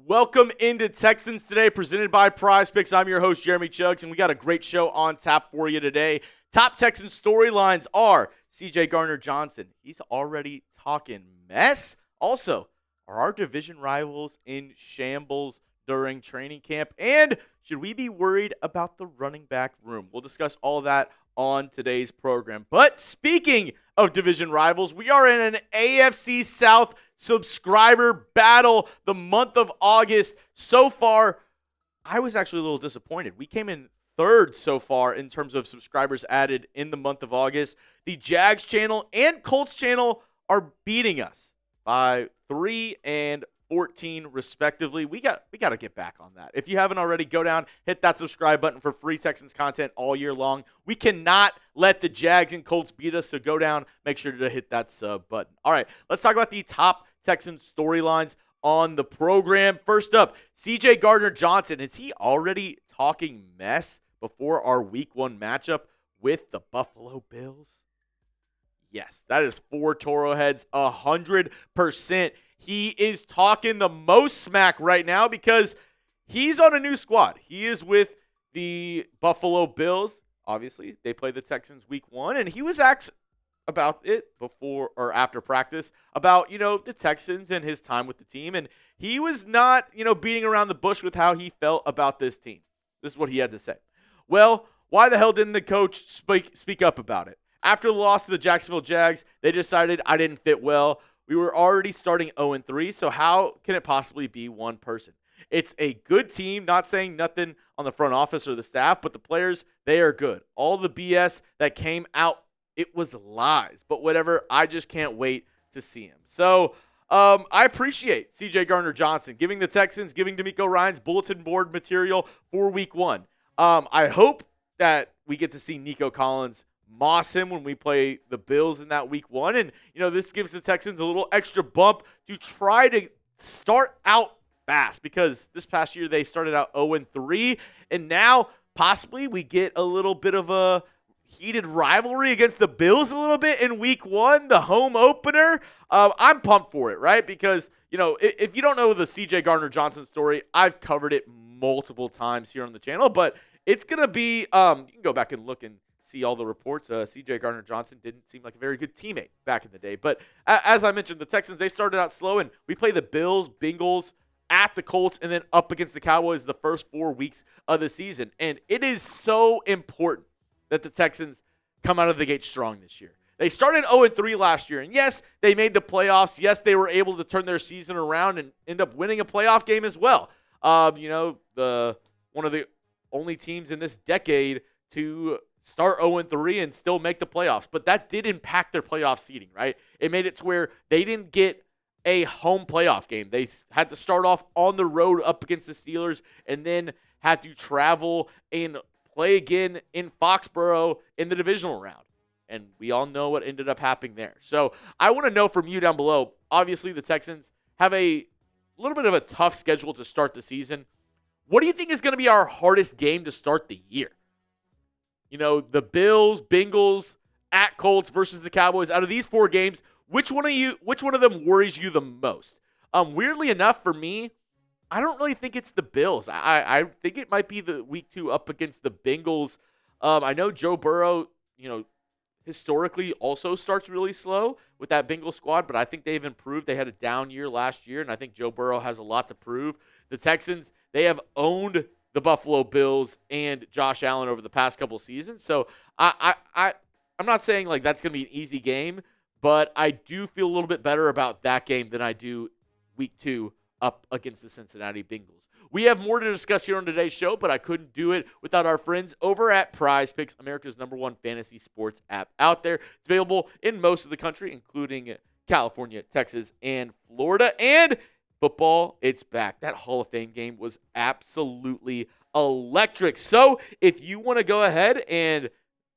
Welcome into Texans Today, presented by Prize Picks. I'm your host, Jeremy Chuggs, and we got a great show on tap for you today. Top Texans storylines are CJ Gardner-Johnson. He's already talking mess. Also, are our division rivals in shambles during training camp? And should we be worried about the running back room? We'll discuss all that on today's program. But speaking of division rivals, we are in an AFC South subscriber battle the month of August. So far, I was actually a little disappointed. We came in third so far in terms of subscribers added in the month of August. The Jags channel and Colts channel are beating us by 3 and 14 respectively. We got to get back on that. If you haven't already, go down, hit that subscribe button for free Texans content all year long. We cannot let the Jags and Colts beat us, so go down, make sure to hit that sub button. All right, let's talk about the top Texans storylines on the program. First up, CJ Gardner-Johnson. Is he already talking mess before our week 1 matchup with the Buffalo Bills? Yes, that is 4 Toro heads, 100%. He is talking the most smack right now because he's on a new squad. He is with the Buffalo Bills. Obviously, they play the Texans week 1, and he was asked about it before or after practice about, the Texans and his time with the team. And he was not, beating around the bush with how he felt about this team. This is what he had to say. Well, why the hell didn't the coach speak up about it? After the loss to the Jacksonville Jags, they decided I didn't fit well. We were already starting 0-3, so how can it possibly be one person? It's a good team, not saying nothing on the front office or the staff, but the players, they are good. All the BS that came out, it was lies. But whatever, I just can't wait to see him. So I appreciate CJ Gardner-Johnson giving the Texans, giving DeMeco Ryans bulletin board material for week 1. I hope that we get to see Nico Collins moss him when we play the Bills in that week 1. And, this gives the Texans a little extra bump to try to start out fast, because this past year they started out 0-3, and now possibly we get a little bit of a heated rivalry against the Bills a little bit in week 1, the home opener. I'm pumped for it, right? Because, if you don't know the CJ Gardner-Johnson story, I've covered it multiple times here on the channel, but it's going to be, you can go back and look and see all the reports. CJ Gardner-Johnson didn't seem like a very good teammate back in the day. But as I mentioned, the Texans, they started out slow, and we play the Bills, Bengals, at the Colts, and then up against the Cowboys the first 4 weeks of the season. And it is so important that the Texans come out of the gate strong this year. They started 0-3 last year, and yes, they made the playoffs. Yes, they were able to turn their season around and end up winning a playoff game as well. One of the only teams in this decade to start 0-3 and still make the playoffs. But that did impact their playoff seeding, right? It made it to where they didn't get a home playoff game. They had to start off on the road up against the Steelers and then had to travel and play again in Foxborough in the divisional round. And we all know what ended up happening there. So I want to know from you down below. Obviously, the Texans have a little bit of a tough schedule to start the season. What do you think is going to be our hardest game to start the year? The Bills, Bengals, at Colts versus the Cowboys. Out of these 4 games, which one of them worries you the most? Weirdly enough, for me, I don't really think it's the Bills. I think it might be the week 2 up against the Bengals. I know Joe Burrow, historically also starts really slow with that Bengals squad, but I think they've improved. They had a down year last year, and I think Joe Burrow has a lot to prove. The Texans, they have owned the Buffalo Bills and Josh Allen over the past couple seasons. So I'm not saying like that's going to be an easy game, but I do feel a little bit better about that game than I do week 2 up against the Cincinnati Bengals. We have more to discuss here on today's show, but I couldn't do it without our friends over at Prize Picks, America's #1 fantasy sports app out there. It's available in most of the country, including California, Texas, and Florida. And football, it's back. That Hall of Fame game was absolutely electric. So if you want to go ahead and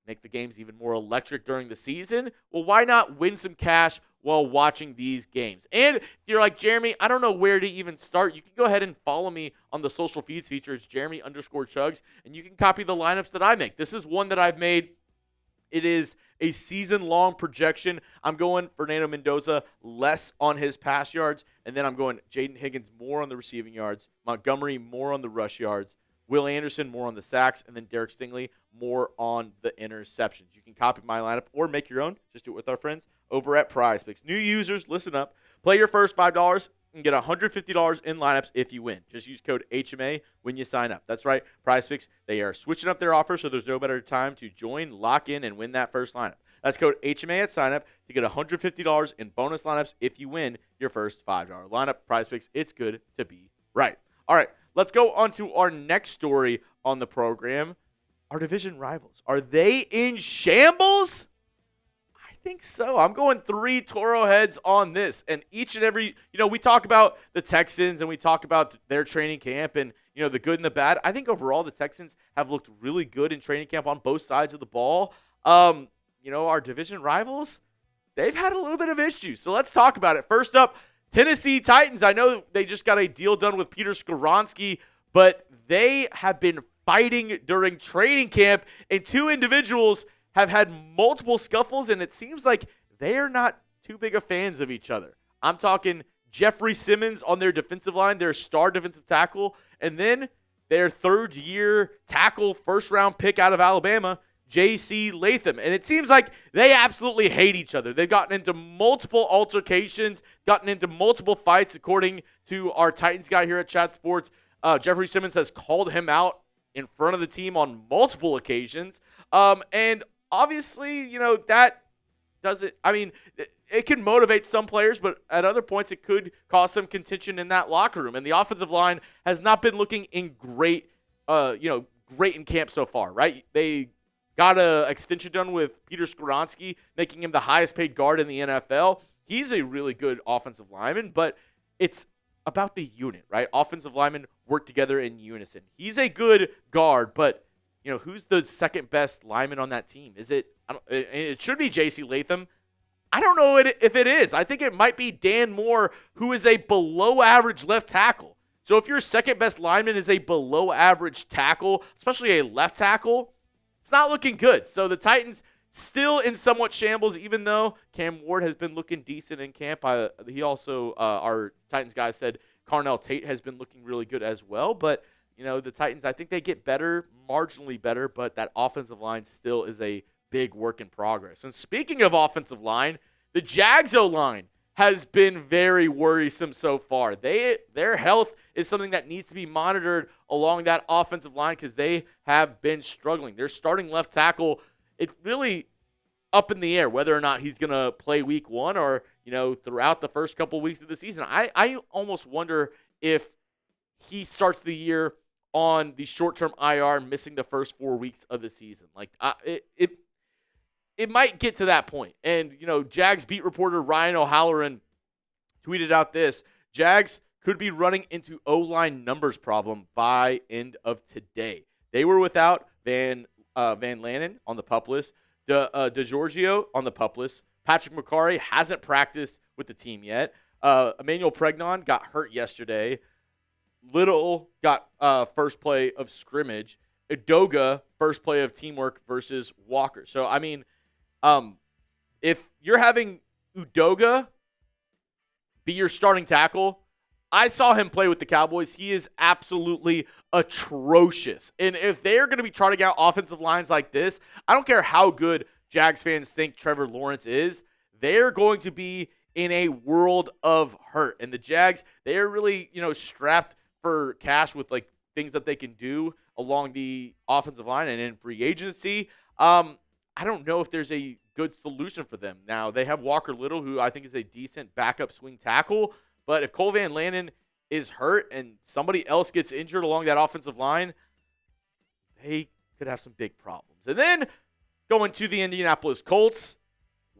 make the games even more electric during the season, well, why not win some cash while watching these games? And if you're like, Jeremy, I don't know where to even start, you can go ahead and follow me on the social feeds feature. It's Jeremy_Chuggs, and you can copy the lineups that I make. This is one that I've made. It is a season-long projection, I'm going Fernando Mendoza less on his pass yards, and then I'm going Jaden Higgins more on the receiving yards, Montgomery more on the rush yards, Will Anderson more on the sacks, and then Derek Stingley more on the interceptions. You can copy my lineup or make your own. Just do it with our friends over at PrizePicks. New users, listen up. Play your first $5 and get $150 in lineups if you win. Just use code HMA when you sign up. That's right, PrizePicks, they are switching up their offer, so there's no better time to join, lock in, and win that first lineup. That's code HMA at sign up to get $150 in bonus lineups if you win your first $5 lineup. PrizePicks, it's good to be right. All right, let's go on to our next story on the program. Our division rivals, are they in shambles? I think so. I'm going 3 Toro heads on this. And each and every, we talk about the Texans and we talk about their training camp and, the good and the bad. I think overall the Texans have looked really good in training camp on both sides of the ball. Our division rivals, they've had a little bit of issues. So let's talk about it. First up, Tennessee Titans. I know they just got a deal done with Peter Skoronski, but they have been fighting during training camp, and 2 individuals have had multiple scuffles, and it seems like they are not too big of fans of each other. I'm talking Jeffrey Simmons on their defensive line, their star defensive tackle, and then their third-year tackle, first-round pick out of Alabama, J.C. Latham. And it seems like they absolutely hate each other. They've gotten into multiple altercations, gotten into multiple fights, according to our Titans guy here at Chat Sports. Jeffrey Simmons has called him out in front of the team on multiple occasions. And obviously, that doesn't – it can motivate some players, but at other points it could cause some contention in that locker room. And the offensive line has not been looking in great in camp so far, right? They got an extension done with Peter Skoronski, making him the highest paid guard in the NFL. He's a really good offensive lineman, but it's about the unit, right? Offensive linemen work together in unison. He's a good guard, but who's the second best lineman on that team? Is it? It should be J.C. Latham. I don't know if it is. I think it might be Dan Moore, who is a below-average left tackle. So if your second best lineman is a below-average tackle, especially a left tackle, it's not looking good. So the Titans still in somewhat shambles, even though Cam Ward has been looking decent in camp. He also, our Titans guy said Carnell Tate has been looking really good as well. But, the Titans, I think they get better, marginally better, but that offensive line still is a big work in progress. And speaking of offensive line, the Jags O-line has been very worrisome so far. Their health is something that needs to be monitored along that offensive line because they have been struggling. Their starting left tackle, it's really up in the air whether or not he's going to play week 1 or, throughout the first couple weeks of the season. I almost wonder if he starts the year on the short-term IR, missing the first 4 weeks of the season. It might get to that point. And, Jags beat reporter Ryan O'Halloran tweeted out this: Jags could be running into O-line numbers problem by end of today. They were without Van Lanen on the PUP list, DeGiorgio on the PUP list. Patrick McCarry hasn't practiced with the team yet. Emmanuel Pregnon got hurt yesterday. Little got first play of scrimmage. Udoga, first play of teamwork versus Walker. So, if you're having Udoga be your starting tackle, I saw him play with the Cowboys. He is absolutely atrocious. And if they're going to be trotting out offensive lines like this, I don't care how good Jags fans think Trevor Lawrence is, they're going to be in a world of hurt. And the Jags, they're really, strapped for cash with things that they can do along the offensive line and in free agency. I don't know if there's a good solution for them. Now, they have Walker Little, who I think is a decent backup swing tackle, but if Cole Van Lanen is hurt and somebody else gets injured along that offensive line, they could have some big problems. And then going to the Indianapolis Colts,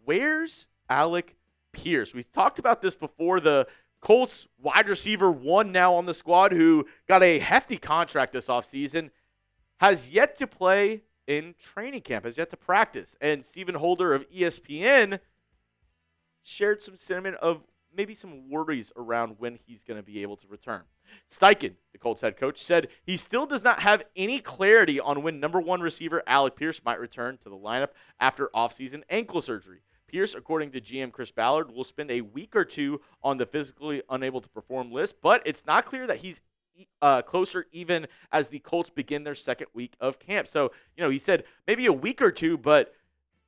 where's Alec Pierce? We've talked about this before. The Colts wide receiver 1 now on the squad, who got a hefty contract this offseason, has yet to play in training camp, has yet to practice. And Stephen Holder of ESPN shared some sentiment of maybe some worries around when he's going to be able to return. Steichen, the Colts head coach, said he still does not have any clarity on when number one receiver Alec Pierce might return to the lineup after offseason ankle surgery. Pierce, according to GM Chris Ballard, will spend a week or two on the physically unable to perform list, but it's not clear that he's closer even as the Colts begin their second week of camp. So, he said maybe a week or two, but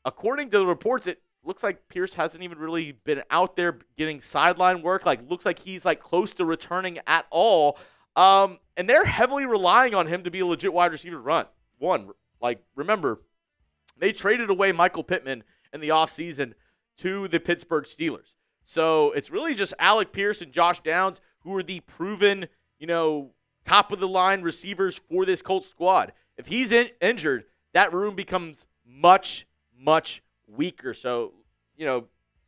according to the reports, it looks like Pierce hasn't even really been out there getting sideline work. Looks like he's close to returning at all. And they're heavily relying on him to be a legit wide receiver remember, they traded away Michael Pittman in the offseason to the Pittsburgh Steelers. So it's really just Alec Pierce and Josh Downs who are the proven, top-of-the-line receivers for this Colts squad. If he's injured, that room becomes much, much weaker. So,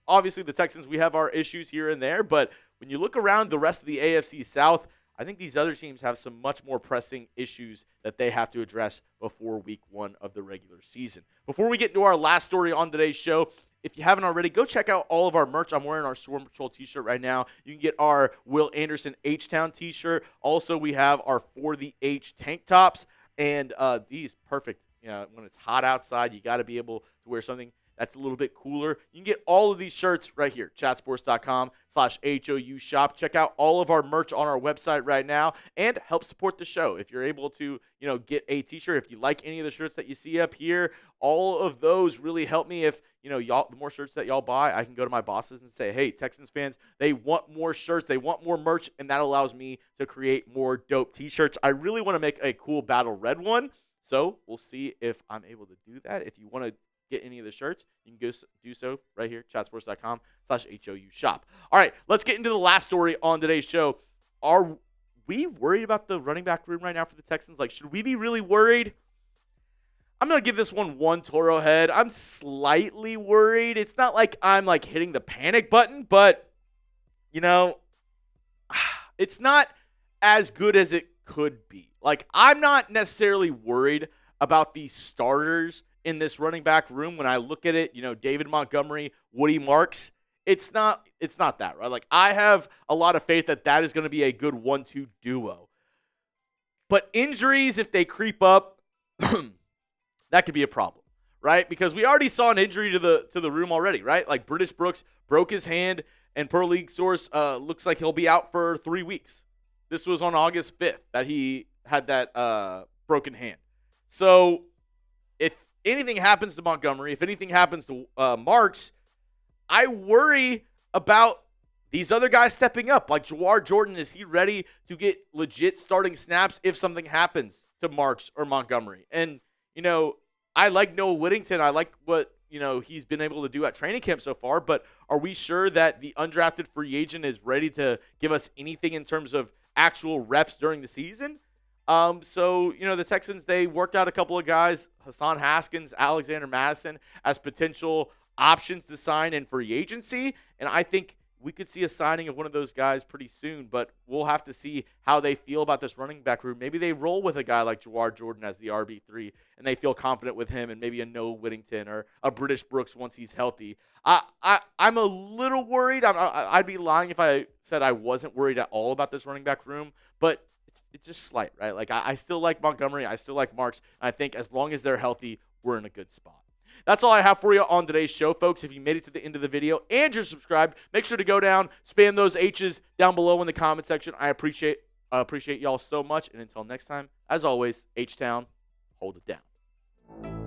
obviously the Texans, we have our issues here and there, but when you look around the rest of the AFC South, I think these other teams have some much more pressing issues that they have to address before week 1 of the regular season. Before we get into our last story on today's show, if you haven't already, go check out all of our merch. I'm wearing our Storm Patrol t-shirt right now. You can get our Will Anderson H-Town t-shirt. Also, we have our For the H tank tops. And these, perfect. When it's hot outside, you got to be able to wear something that's a little bit cooler. You can get all of these shirts right here, chatsports.com/HOU shop. Check out all of our merch on our website right now and help support the show. If you're able to, get a t-shirt, if you like any of the shirts that you see up here, all of those really help me. If, y'all, the more shirts that y'all buy, I can go to my bosses and say, hey, Texans fans, they want more shirts, they want more merch, and that allows me to create more dope t-shirts. I really want to make a cool Battle Red one, so we'll see if I'm able to do that. If you want to get any of the shirts, you can go do so right here, chatsports.com/HOU shop. All right, let's get into the last story on today's show. Are we worried about the running back room right now for the Texans? Should we be really worried? I'm going to give this one Toro head. I'm slightly worried. It's not like I'm hitting the panic button, but it's not as good as it could be. I'm not necessarily worried about the starters in this running back room. When I look at it, David Montgomery, Woody Marks, it's not that, right? I have a lot of faith that is going to be a good 1-2 duo. But injuries, if they creep up, that could be a problem, right? Because we already saw an injury to the room already, right? British Brooks broke his hand, and per league source, looks like he'll be out for 3 weeks. This was on August 5th that he had that broken hand. So if anything happens to Montgomery, if anything happens to Marks, I worry about these other guys stepping up. Jawar Jordan, is he ready to get legit starting snaps if something happens to Marks or Montgomery? And, I like Noah Whittington. I like what, he's been able to do at training camp so far, but are we sure that the undrafted free agent is ready to give us anything in terms of actual reps during the season? So, the Texans, they worked out a couple of guys, Hassan Haskins, Alexander Madison, as potential options to sign in free agency. And I think we could see a signing of one of those guys pretty soon, but we'll have to see how they feel about this running back room. Maybe they roll with a guy like Jawar Jordan as the RB3, and they feel confident with him, and maybe a Noah Whittington or a British Brooks once he's healthy. I'm a little worried. I'd be lying if I said I wasn't worried at all about this running back room, but it's just slight, right? I still like Montgomery. I still like Marks. And I think as long as they're healthy, we're in a good spot. That's all I have for you on today's show, folks. If you made it to the end of the video and you're subscribed, make sure to go down, spam those H's down below in the comment section. I appreciate y'all so much. And until next time, as always, H-Town, hold it down.